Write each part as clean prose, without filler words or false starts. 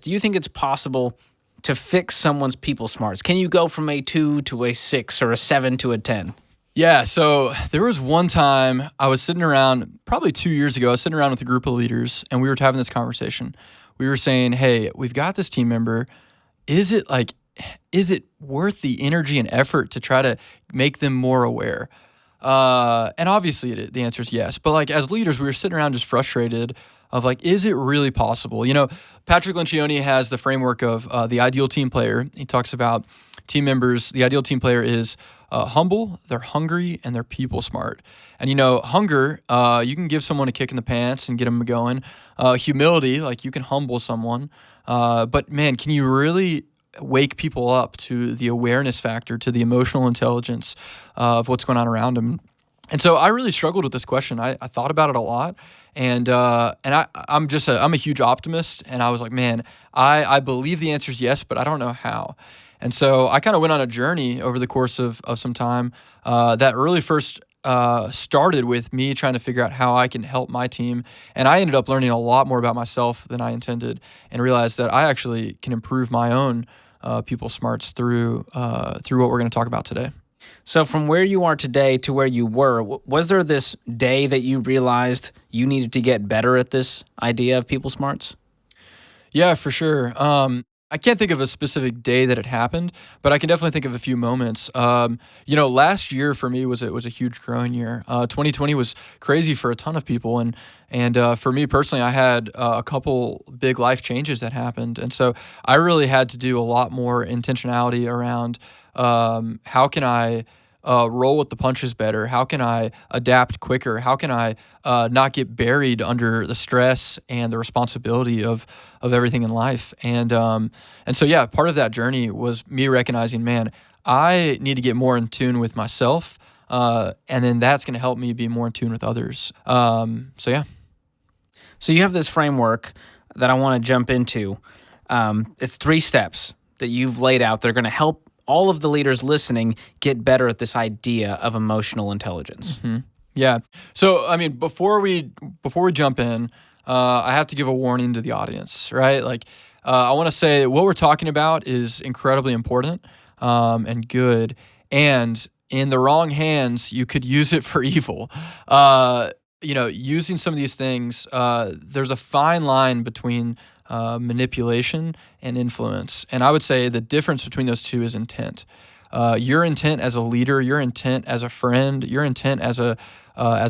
do you think it's possible to fix someone's people smarts? Can you go from a 2 to a 6 or a 7 to a 10? Yeah, so there was one time I was sitting around, probably 2 years ago, I was sitting around with a group of leaders and we were having this conversation. We were saying, hey, we've got this team member. Is it worth the energy and effort to try to make them more aware? And obviously the answer is yes. But like as leaders, we were sitting around just frustrated of like, is it really possible? You know, Patrick Lencioni has the framework of the ideal team player. He talks about team members. The ideal team player is humble, they're hungry, and they're people smart. And, you know, hunger, you can give someone a kick in the pants and get them going. Humility, like you can humble someone. But man, can you really wake people up to the awareness factor, to the emotional intelligence of what's going on around them? And so I really struggled with this question. I thought about it a lot. And I'm a huge optimist. And I was like, man, I believe the answer is yes, but I don't know how. And so I kind of went on a journey over the course of some time that really first started with me trying to figure out how I can help my team. And I ended up learning a lot more about myself than I intended and realized that I actually can improve my own people smarts through what we're going to talk about today. So from where you are today to where you were, was there this day that you realized you needed to get better at this idea of people smarts? Yeah, for sure. I can't think of a specific day that it happened, but I can definitely think of a few moments. Last year for me was a huge growing year. 2020 was crazy for a ton of people, and for me personally, I had a couple big life changes that happened, and so I really had to do a lot more intentionality around how can I roll with the punches better? How can I adapt quicker? How can I not get buried under the stress and the responsibility of everything in life? And so, yeah, part of that journey was me recognizing, man, I need to get more in tune with myself, and then that's going to help me be more in tune with others. Yeah. So you have this framework that I want to jump into. It's 3 steps that you've laid out. They're going to help all of the leaders listening get better at this idea of emotional intelligence. Mm-hmm. Yeah. So, I mean, before we jump in, I have to give a warning to the audience, right? Like, I want to say what we're talking about is incredibly important and good, and in the wrong hands, you could use it for evil. Using some of these things, there's a fine line between manipulation and influence. And I would say the difference between those two is intent. Your intent as a leader, your intent as a friend, your intent as a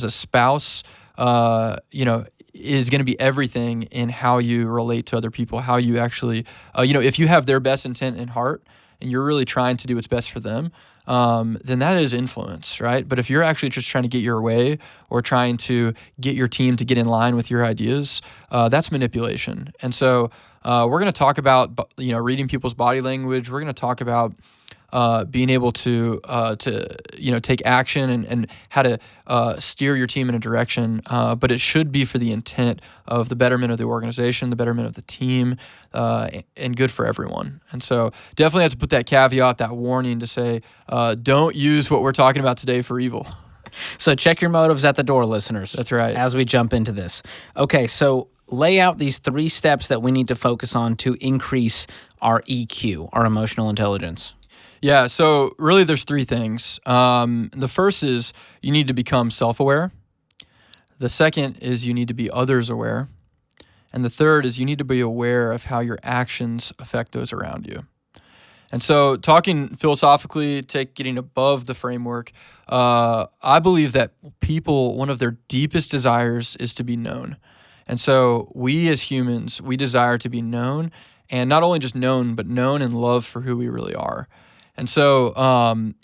spouse, is going to be everything in how you relate to other people, how you actually, if you have their best intent in heart and you're really trying to do what's best for them, then that is influence, right? But if you're actually just trying to get your way or trying to get your team to get in line with your ideas, that's manipulation. And so we're going to talk about, reading people's body language. We're going to talk about being able to take action and how to steer your team in a direction, but it should be for the intent of the betterment of the organization, the betterment of the team, and good for everyone. And so definitely have to put that caveat, that warning to say, don't use what we're talking about today for evil. So check your motives at the door, listeners. That's right. As we jump into this. Okay, so lay out these 3 steps that we need to focus on to increase our EQ, our emotional intelligence. Yeah, so really there's 3 things. The first is you need to become self-aware. The second is you need to be others aware. And the third is you need to be aware of how your actions affect those around you. And so talking philosophically, getting above the framework, I believe that people, one of their deepest desires is to be known. And so we as humans, we desire to be known, and not only just known, but known and loved for who we really are. And so,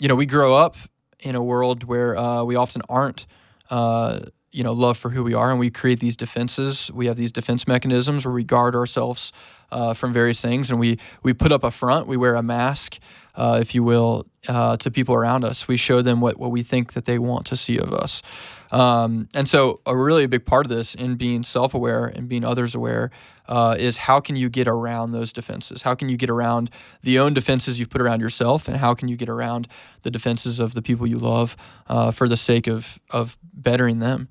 we grow up in a world where we often aren't, loved for who we are, and we create these defenses. We have these defense mechanisms where we guard ourselves from various things, and we put up a front. We wear a mask, if you will, to people around us. We show them what we think that they want to see of us. And so a really big part of this in being self-aware and being others aware is how can you get around those defenses? How can you get around the own defenses you've put around yourself, and how can you get around the defenses of the people you love for the sake of bettering them?